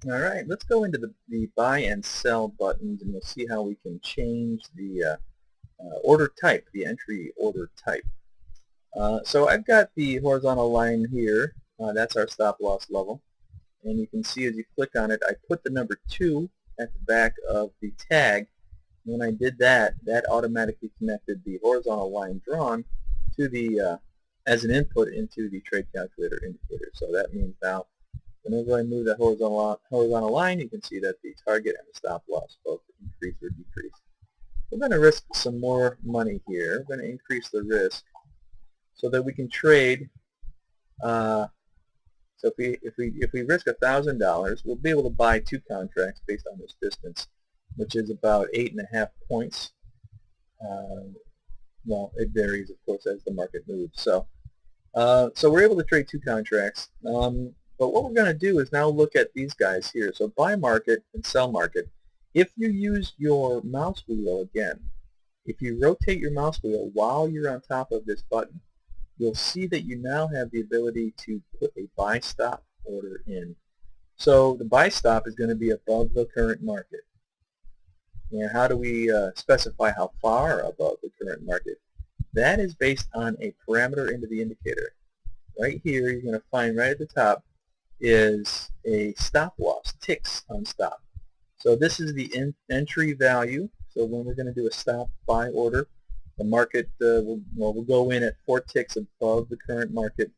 Alright, let's go into the buy and sell buttons, and we'll see how we can change the order type, the entry order type. So I've got the horizontal line here. That's our stop loss level. And you can see as you click on it, I put the number 2 at the back of the tag. When I did that, that automatically connected the horizontal line drawn to the as an input into the trade calculator indicator. So that means now whenever I move that horizontal line, you can see that the target and the stop loss both increase or decrease. We're going to risk some more money here. We're going to increase the risk so that we can trade. So if we risk $1,000, we'll be able to buy 2 contracts based on this distance, which is about 8.5 points. Well, it varies, of course, as the market moves. So we're able to trade 2 contracts. But what we're going to do is now look at these guys here. So buy market and sell market. If you use your mouse wheel again, if you rotate your mouse wheel while you're on top of this button, you'll see that you now have the ability to put a buy stop order in. So the buy stop is going to be above the current market. And how do we specify how far above the current market? That is based on a parameter into the indicator. Right here, you're going to find right at the top is a stop loss, ticks on stop. So this is the entry value. So when we're going to do a stop buy order, the market will go in at 4 ticks above the current market,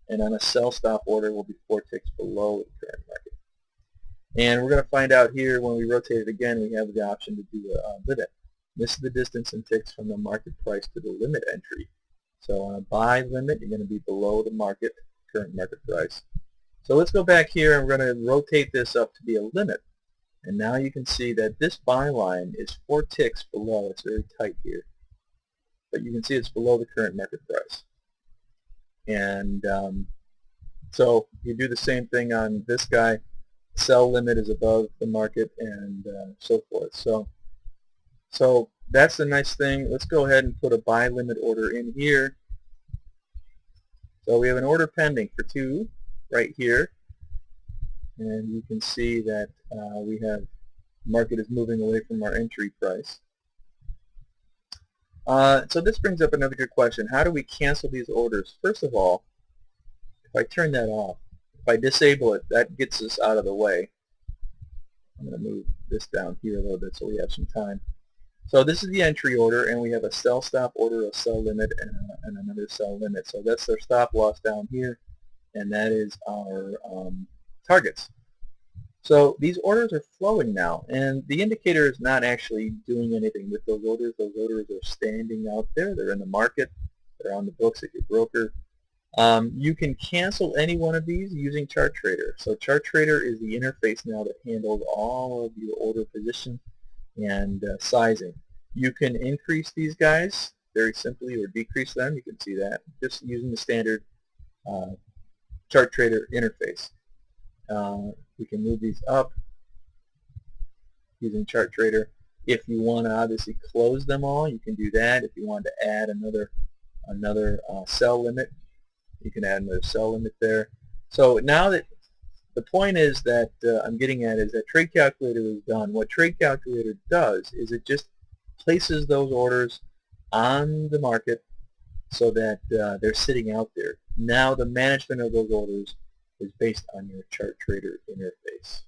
and on a sell stop order will be 4 ticks below the current market. And we're going to find out here when we rotate it again, we have the option to do a limit. This is the distance in ticks from the market price to the limit entry. So on a buy limit, you're going to be below the current market price. So let's go back here, and we're going to rotate this up to be a limit. And now you can see that this buy line is 4 ticks below. It's very tight here. But you can see it's below the current market price. And so you do the same thing on this guy. Sell limit is above the market, and so forth. So that's the nice thing. Let's go ahead and put a buy limit order in here. So we have an order pending for 2 right here, and you can see that we have market is moving away from our entry price. So this brings up another good question. How do we cancel these orders? First of all, if I turn that off, if I disable it, that gets us out of the way. I'm going to move this down here a little bit so we have some time. So this is the entry order, and we have a sell stop order, a sell limit, and another sell limit. So that's their stop loss down here, and that is our targets. So these orders are flowing now, and the indicator is not actually doing anything with those orders. Those orders are standing out there. They're in the market. They're on the books at your broker. You can cancel any one of these using ChartTrader. So ChartTrader is the interface now that handles all of your order position and sizing. You can increase these guys very simply or decrease them. You can see that just using the standard ChartTrader interface. We can move these up using ChartTrader. If you want to obviously close them all, you can do that. If you want to add another sell limit, you can add another sell limit there. So now that the point is that I'm getting at is that Trade Calculator is done. What Trade Calculator does is it just places those orders on the market so that they're sitting out there. Now the management of those orders is based on your ChartTrader interface.